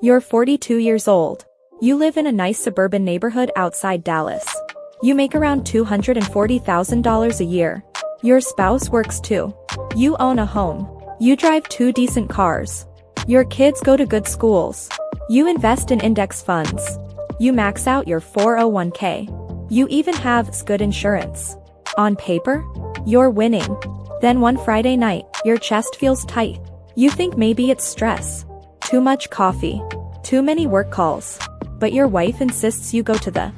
You're 42 years old. You live in a nice suburban neighborhood outside Dallas. You make around $240,000 a year. Your spouse works too. You own a home. You drive 2 decent cars. Your kids go to good schools. You invest in index funds. You max out your 401k. You even have good insurance. On paper, you're winning. Then one Friday night, your chest feels tight. You think maybe it's stress. Too much coffee. Too many work calls. But your wife insists you go to the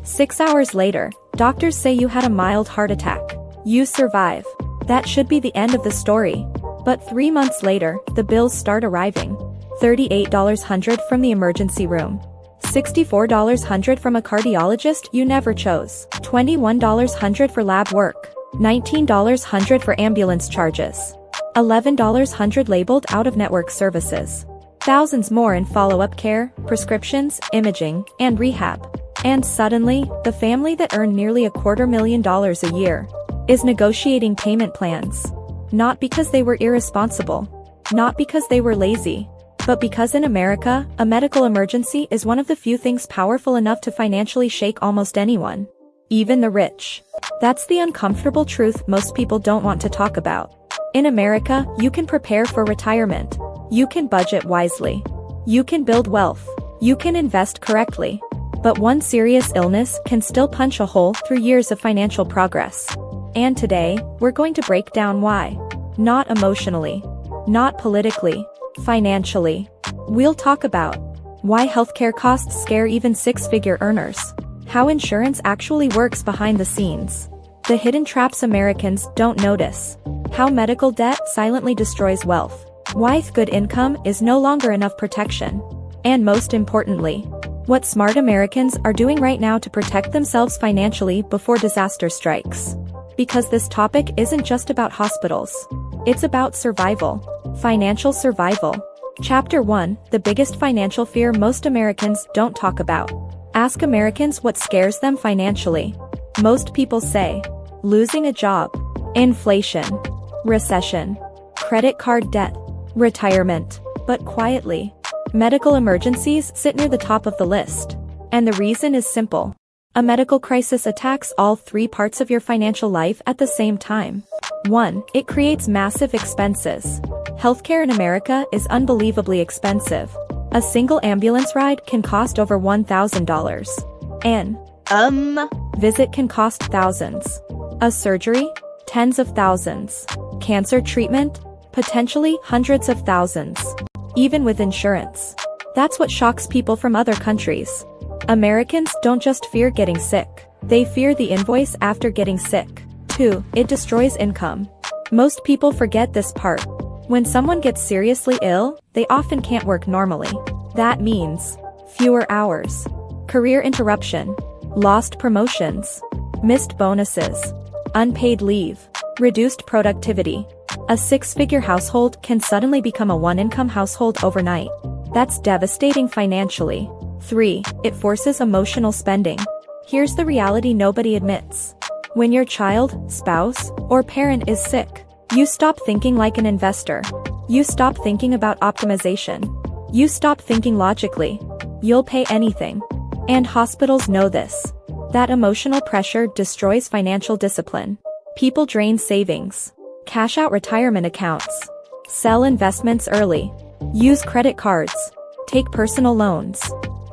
6 hours later, doctors say you had a mild heart attack. You survive. That should be the end of the story. But 3 months later, the bills start arriving. $3800 from the emergency room. $6400 from a cardiologist you never chose. $2100 for lab work. $1900 for ambulance charges. $1100 labeled out-of-network services. Thousands more in follow-up care, prescriptions, imaging, and rehab. And suddenly, the family that earned nearly $250,000 a year is negotiating payment plans. Not because they were irresponsible. Not because they were lazy. But because in America, a medical emergency is one of the few things powerful enough to financially shake almost anyone. Even the rich. That's the uncomfortable truth most people don't want to talk about. In America, you can prepare for retirement. You can budget wisely. You can build wealth. You can invest correctly. But one serious illness can still punch a hole through years of financial progress. And today, we're going to break down why. Not emotionally. Not politically. Financially. We'll talk about why healthcare costs scare even 6-figure earners. How insurance actually works behind the scenes. The hidden traps Americans don't notice. How medical debt silently destroys wealth. Why good income is no longer enough protection. And most importantly, what smart Americans are doing right now to protect themselves financially before disaster strikes. Because this topic isn't just about hospitals. It's about survival. Financial survival. Chapter 1, the biggest financial fear most Americans don't talk about. Ask Americans what scares them financially. Most people say, losing a job, inflation, recession, credit card debt, retirement. But quietly, medical emergencies sit near the top of the list. And the reason is simple. A medical crisis attacks all 3 parts of your financial life at the same time. 1. It creates massive expenses. Healthcare in America is unbelievably expensive. A single ambulance ride can cost over $1,000. An visit can cost thousands. A surgery? Tens of thousands. Cancer treatment? Potentially hundreds of thousands. Even with insurance. That's what shocks people from other countries. Americans don't just fear getting sick. They fear the invoice after getting sick. 2. It destroys income. Most people forget this part. When someone gets seriously ill, they often can't work normally. That means fewer hours, career interruption, lost promotions, missed bonuses, unpaid leave, reduced productivity. A 6-figure household can suddenly become a 1-income household overnight. That's devastating financially. 3. It forces emotional spending. Here's the reality nobody admits. When your child, spouse, or parent is sick, you stop thinking like an investor. You stop thinking about optimization. You stop thinking logically. You'll pay anything. And hospitals know this. That emotional pressure destroys financial discipline. People drain savings. Cash out retirement accounts. Sell investments early. Use credit cards. Take personal loans.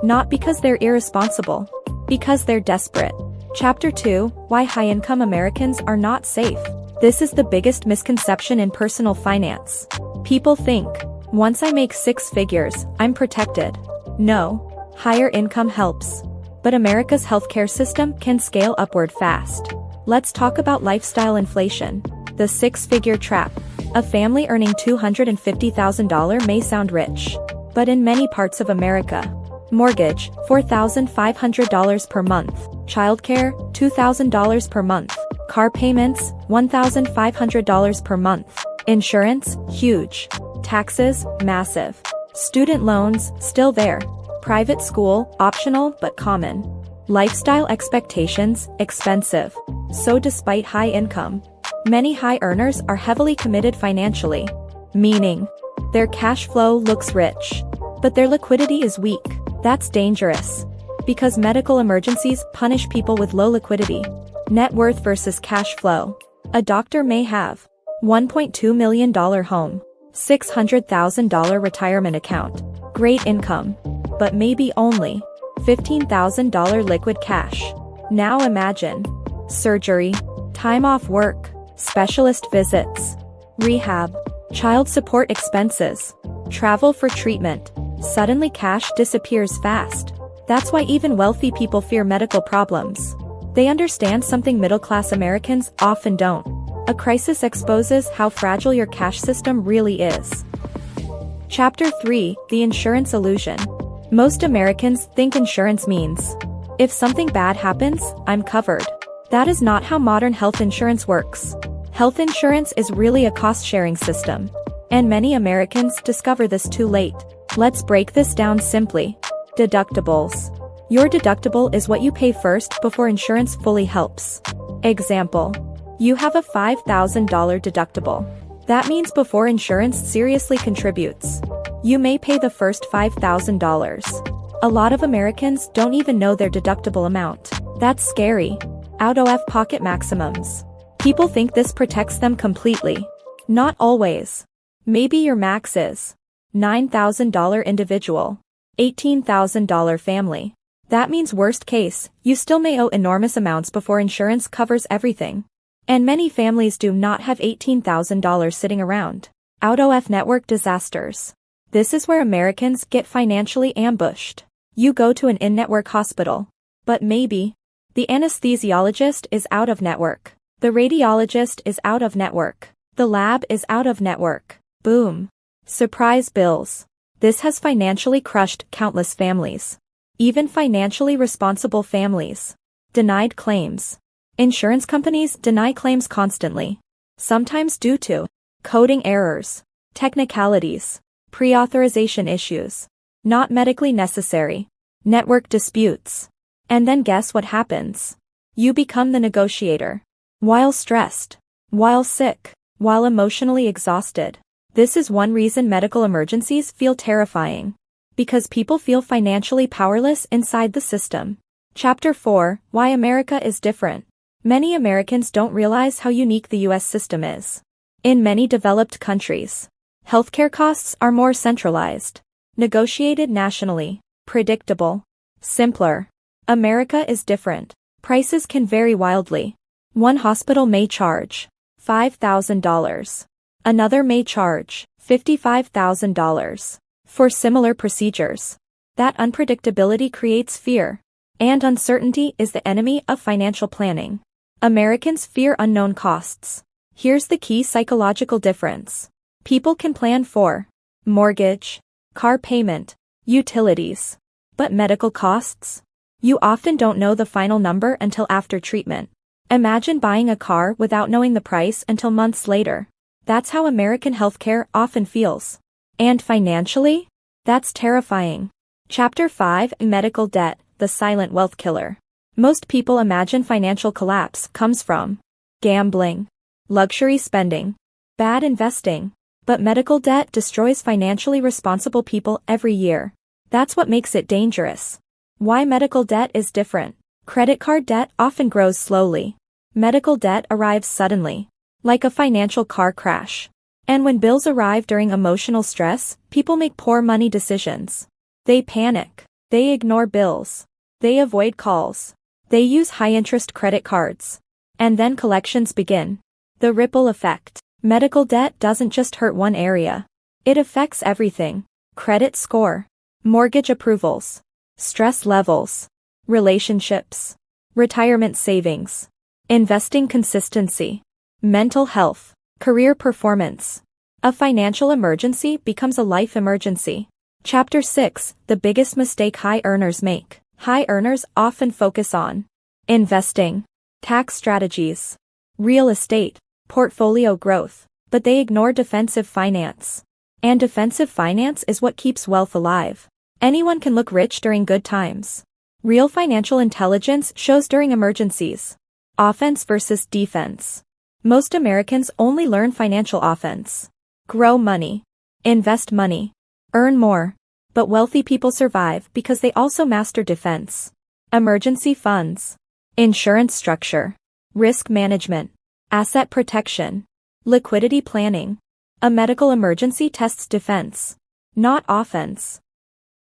Not because they're irresponsible. Because they're desperate. Chapter 2, Why High-Income Americans Are Not Safe. This is the biggest misconception in personal finance. People think, once I make 6 figures, I'm protected. No, higher income helps. But America's healthcare system can scale upward fast. Let's talk about lifestyle inflation. The 6-figure trap. A family earning $250,000 may sound rich. But in many parts of America, mortgage, $4,500 per month. Childcare, $2,000 per month. Car payments, $1,500 per month. Insurance, huge. Taxes, massive. Student loans, still there. Private school, optional but common. Lifestyle expectations, expensive. So despite high income, many high earners are heavily committed financially. Meaning, their cash flow looks rich. but their liquidity is weak. That's dangerous. Because medical emergencies punish people with low liquidity. Net worth versus cash flow. A doctor may have $1.2 million home, $600,000 retirement account, great income, but maybe only $15,000 liquid cash. Now imagine surgery, time off work, specialist visits, rehab, child support expenses, travel for treatment. Suddenly cash disappears fast. That's why even wealthy people fear medical problems. They understand something middle-class Americans often don't. A crisis exposes how fragile your cash system really is. Chapter 3: The Insurance Illusion. Most Americans think insurance means, if something bad happens, I'm covered. That is not how modern health insurance works. Health insurance is really a cost-sharing system. And many Americans discover this too late. Let's break this down simply. Deductibles. Your deductible is what you pay first before insurance fully helps. Example. You have a $5,000 deductible. That means before insurance seriously contributes, you may pay the first $5,000. A lot of Americans don't even know their deductible amount. That's scary. Out-of-pocket maximums. People think this protects them completely. Not always. Maybe your max is $9,000 individual, $18,000 family. That means worst case, you still may owe enormous amounts before insurance covers everything. And many families do not have $18,000 sitting around. Out-of-network disasters. This is where Americans get financially ambushed. You go to an in-network hospital. But maybe the anesthesiologist is out of network. The radiologist is out of network. The lab is out of network. Boom. Surprise bills. This has financially crushed countless families. Even financially responsible families. Denied claims. Insurance companies deny claims constantly. Sometimes due to coding errors, technicalities, pre-authorization issues, not medically necessary, network disputes. And then guess what happens? You become the negotiator. While stressed, while sick, while emotionally exhausted. This is one reason medical emergencies feel terrifying. Because people feel financially powerless inside the system. Chapter 4: Why America is Different. Many Americans don't realize how unique the U.S. system is. In many developed countries, healthcare costs are more centralized, negotiated nationally, predictable, simpler. America is different. Prices can vary wildly. One hospital may charge $5,000. Another may charge $55,000 for similar procedures. That unpredictability creates fear. And uncertainty is the enemy of financial planning. Americans fear unknown costs. Here's the key psychological difference. People can plan for mortgage, car payment, utilities. But medical costs? You often don't know the final number until after treatment. Imagine buying a car without knowing the price until months later. That's how American healthcare often feels. And financially? That's terrifying. Chapter 5: Medical Debt, the Silent Wealth Killer. Most people imagine financial collapse comes from gambling, luxury spending, bad investing. But medical debt destroys financially responsible people every year. That's what makes it dangerous. Why medical debt is different. Credit card debt often grows slowly. Medical debt arrives suddenly, like a financial car crash. And when bills arrive during emotional stress, people make poor money decisions. They panic. They ignore bills. They avoid calls. They use high-interest credit cards. And then collections begin. The ripple effect. Medical debt doesn't just hurt one area. It affects everything. Credit score, mortgage approvals, stress levels, relationships, retirement savings, investing consistency, mental health, career performance. A financial emergency becomes a life emergency. Chapter 6: The Biggest Mistake High Earners Make. High earners often focus on investing, tax strategies, real estate, portfolio growth, but they ignore defensive finance. And defensive finance is what keeps wealth alive. Anyone can look rich during good times. Real financial intelligence shows during emergencies. Offense versus defense. Most Americans only learn financial offense. Grow money. Invest money. Earn more. But wealthy people survive because they also master defense, emergency funds, insurance structure, risk management, asset protection, liquidity planning. A medical emergency tests defense, not offense.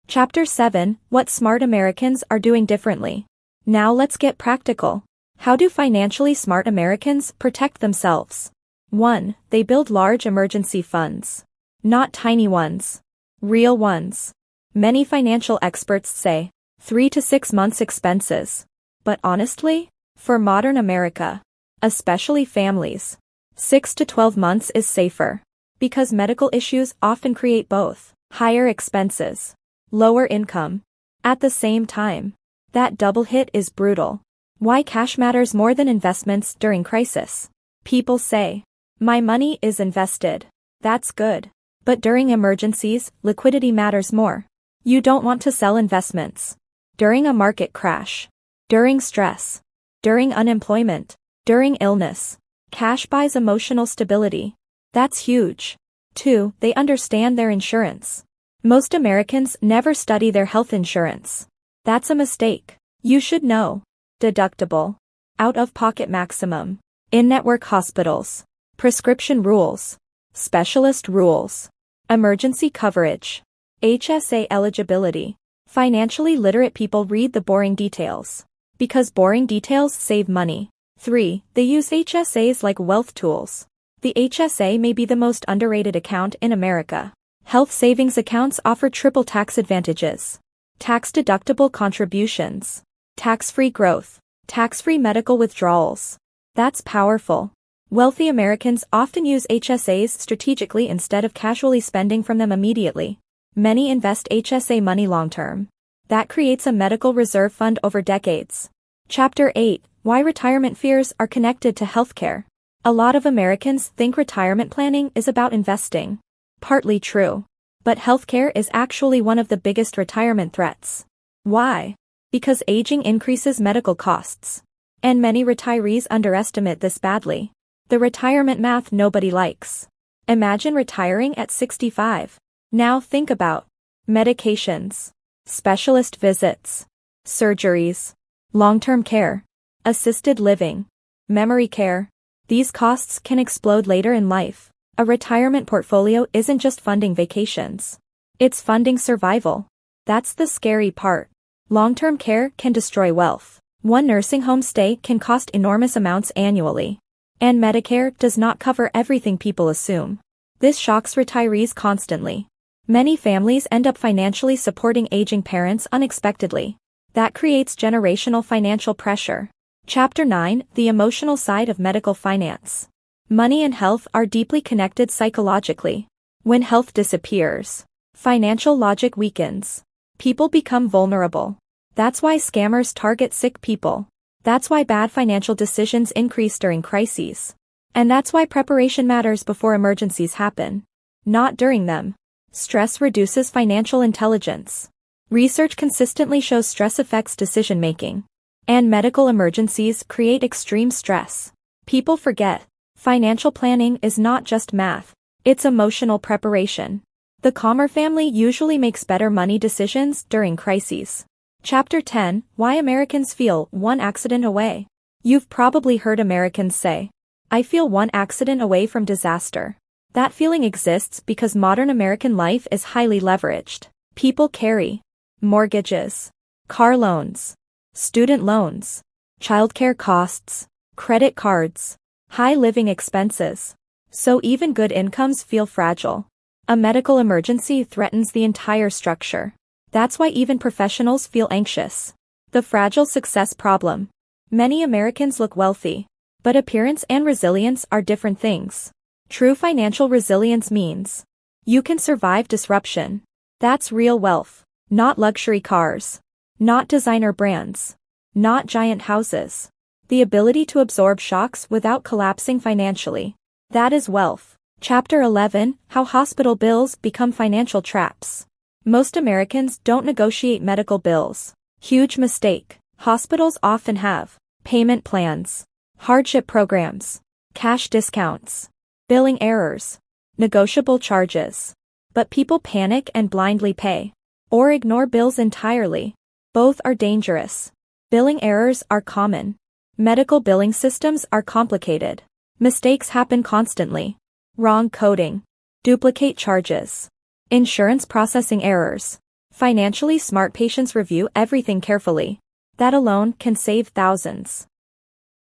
Chapter 7: What smart Americans are doing differently. Now let's get practical. How do financially smart Americans protect themselves? 1. They build large emergency funds. Not tiny ones. Real ones. Many financial experts say 3 to 6 months expenses. But honestly, for modern America, especially families, 6 to 12 months is safer. Because medical issues often create both higher expenses, lower income. At the same time, that double hit is brutal. Why cash matters more than investments during crisis. People say, my money is invested. That's good. But during emergencies, liquidity matters more. You don't want to sell investments during a market crash, during stress, during unemployment, during illness. Cash buys emotional stability. That's huge. 2. They understand their insurance. Most Americans never study their health insurance. That's a mistake. You should know. Deductible, out-of-pocket maximum, in-network hospitals, prescription rules, specialist rules, emergency coverage, HSA eligibility. Financially literate people read the boring details. Because boring details save money. 3. They use HSAs like wealth tools. The HSA may be the most underrated account in America. Health savings accounts offer triple tax advantages. Tax-deductible contributions. Tax-free growth. Tax-free medical withdrawals. That's powerful. Wealthy Americans often use HSAs strategically instead of casually spending from them immediately. Many invest HSA money long-term. That creates a medical reserve fund over decades. Chapter 8: Why retirement fears are connected to healthcare. A lot of Americans think retirement planning is about investing. Partly true. But healthcare is actually one of the biggest retirement threats. Why? Because aging increases medical costs. And many retirees underestimate this badly. The retirement math nobody likes. Imagine retiring at 65. Now think about medications, specialist visits, surgeries, long-term care, assisted living, memory care. These costs can explode later in life. A retirement portfolio isn't just funding vacations. It's funding survival. That's the scary part. Long-term care can destroy wealth. One nursing home stay can cost enormous amounts annually. And Medicare does not cover everything people assume. This shocks retirees constantly. Many families end up financially supporting aging parents unexpectedly. That creates generational financial pressure. Chapter 9: The emotional side of medical finance. Money and health are deeply connected psychologically. When health disappears, financial logic weakens. People become vulnerable. That's why scammers target sick people. That's why bad financial decisions increase during crises. And that's why preparation matters before emergencies happen, not during them. Stress reduces financial intelligence. Research consistently shows stress affects decision-making. And medical emergencies create extreme stress. People forget, financial planning is not just math, it's emotional preparation. The calmer family usually makes better money decisions during crises. Chapter 10: Why Americans Feel One Accident Away. You've probably heard Americans say, I feel one accident away from disaster. That feeling exists because modern American life is highly leveraged. People carry mortgages, car loans, student loans, childcare costs, credit cards, high living expenses. So even good incomes feel fragile. A medical emergency threatens the entire structure. That's why even professionals feel anxious. The fragile success problem. Many Americans look wealthy, but appearance and resilience are different things. True financial resilience means you can survive disruption. That's real wealth. Not luxury cars. Not designer brands. Not giant houses. The ability to absorb shocks without collapsing financially. That is wealth. Chapter 11: How Hospital Bills Become Financial Traps. Most Americans don't negotiate medical bills. Huge mistake. Hospitals often have payment plans, hardship programs, cash discounts, billing errors, negotiable charges. But people panic and blindly pay. or ignore bills entirely. Both are dangerous. Billing errors are common. Medical billing systems are complicated. Mistakes happen constantly. Wrong coding. Duplicate charges. Insurance processing errors. Financially smart patients review everything carefully. That alone can save thousands.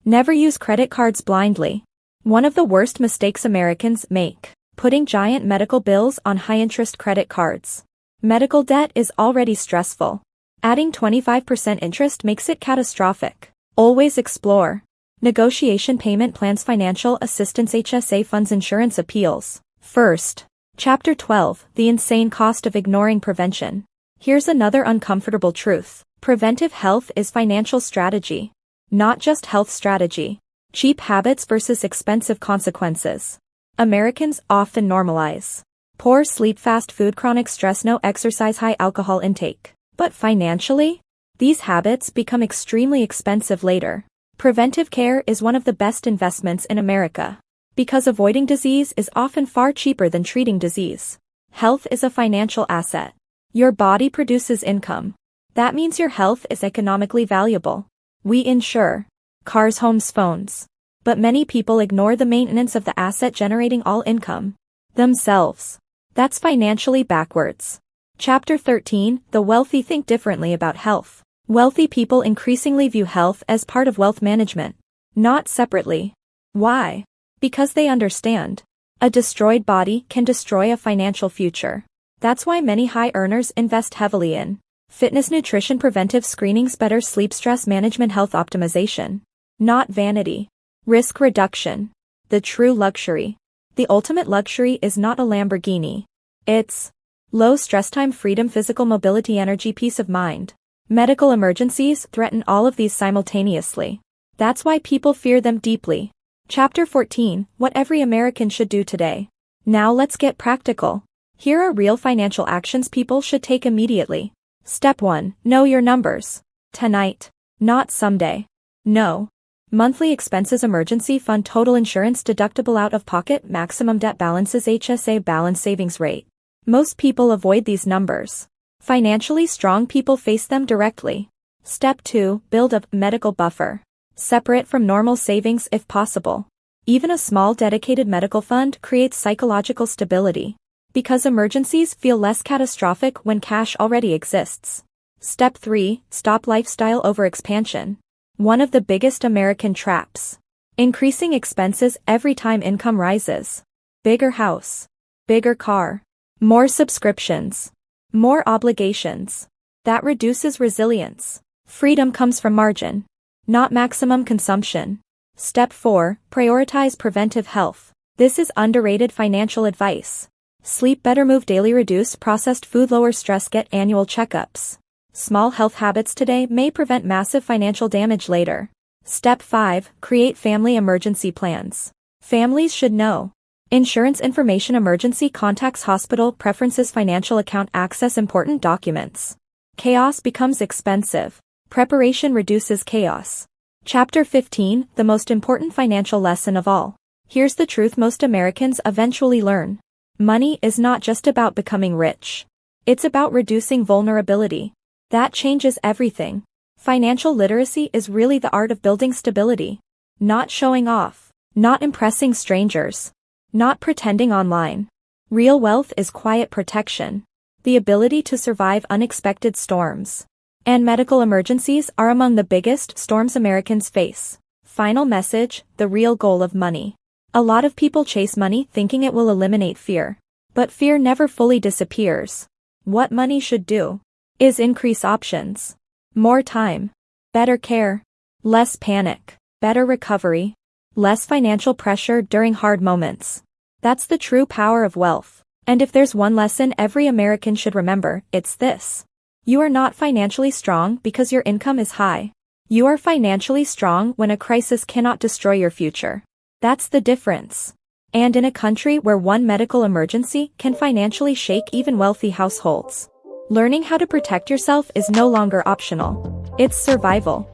Never use credit cards blindly. One of the worst mistakes Americans make: putting giant medical bills on high-interest credit cards. Medical debt is already stressful. Adding 25% interest makes it catastrophic. Always explore. Negotiation payment plans, financial assistance, HSA funds, insurance appeals. First. Chapter 12, The Insane Cost of Ignoring Prevention. Here's another uncomfortable truth. Preventive health is financial strategy, not just health strategy. Cheap habits versus expensive consequences. Americans often normalize poor sleep, fast food, chronic stress, no exercise, high alcohol intake. But financially, these habits become extremely expensive later. Preventive care is one of the best investments in America, because avoiding disease is often far cheaper than treating disease. Health is a financial asset. Your body produces income. That means your health is economically valuable. We insure cars, homes, phones. But many people ignore the maintenance of the asset generating all income, themselves. That's financially backwards. Chapter 13, The Wealthy Think Differently About Health. Wealthy people increasingly view health as part of wealth management, not separately. Why? Because they understand. A destroyed body can destroy a financial future. That's why many high earners invest heavily in fitness, nutrition, preventive screenings, better sleep, stress management, health optimization. Not vanity. Risk reduction. The true luxury. The ultimate luxury is not a Lamborghini. It's low stress, time, freedom, physical mobility, energy, peace of mind. Medical emergencies threaten all of these simultaneously. That's why people fear them deeply. Chapter 14, What Every American Should Do Today. Now let's get practical. Here are real financial actions people should take immediately. Step 1. Know your numbers. Tonight. Not someday. No. Monthly expenses, emergency fund, total insurance, deductible, out-of-pocket, maximum debt balances, HSA balance, savings rate. Most people avoid these numbers. Financially strong people face them directly. Step 2. Build a medical buffer. Separate from normal savings if possible. Even a small dedicated medical fund creates psychological stability, because emergencies feel less catastrophic when cash already exists. Step 3. Stop lifestyle overexpansion. One of the biggest American traps. Increasing expenses every time income rises. Bigger house. Bigger car. More subscriptions. More obligations. That reduces resilience. Freedom comes from margin, not maximum consumption. Step 4. Prioritize preventive health. This is underrated financial advice. Sleep better, move daily, reduce processed food, lower stress, get annual checkups. Small health habits today may prevent massive financial damage later. Step 5. Create family emergency plans. Families should know insurance information, emergency contacts, hospital preferences, financial account access, important documents. Chaos becomes expensive. Preparation reduces chaos. Chapter 15, The Most Important Financial Lesson of All. Here's the truth most Americans eventually learn. Money is not just about becoming rich. It's about reducing vulnerability. That changes everything. Financial literacy is really the art of building stability. Not showing off. Not impressing strangers. Not pretending online. Real wealth is quiet protection. The ability to survive unexpected storms. And medical emergencies are among the biggest storms Americans face. Final message, the real goal of money. A lot of people chase money thinking it will eliminate fear. But fear never fully disappears. What money should do is increase options. More time. Better care. Less panic. Better recovery. Less financial pressure during hard moments. That's the true power of wealth. And if there's one lesson every American should remember, it's this. You are not financially strong because your income is high. You are financially strong when a crisis cannot destroy your future. That's the difference. And in a country where one medical emergency can financially shake even wealthy households, learning how to protect yourself is no longer optional. It's survival.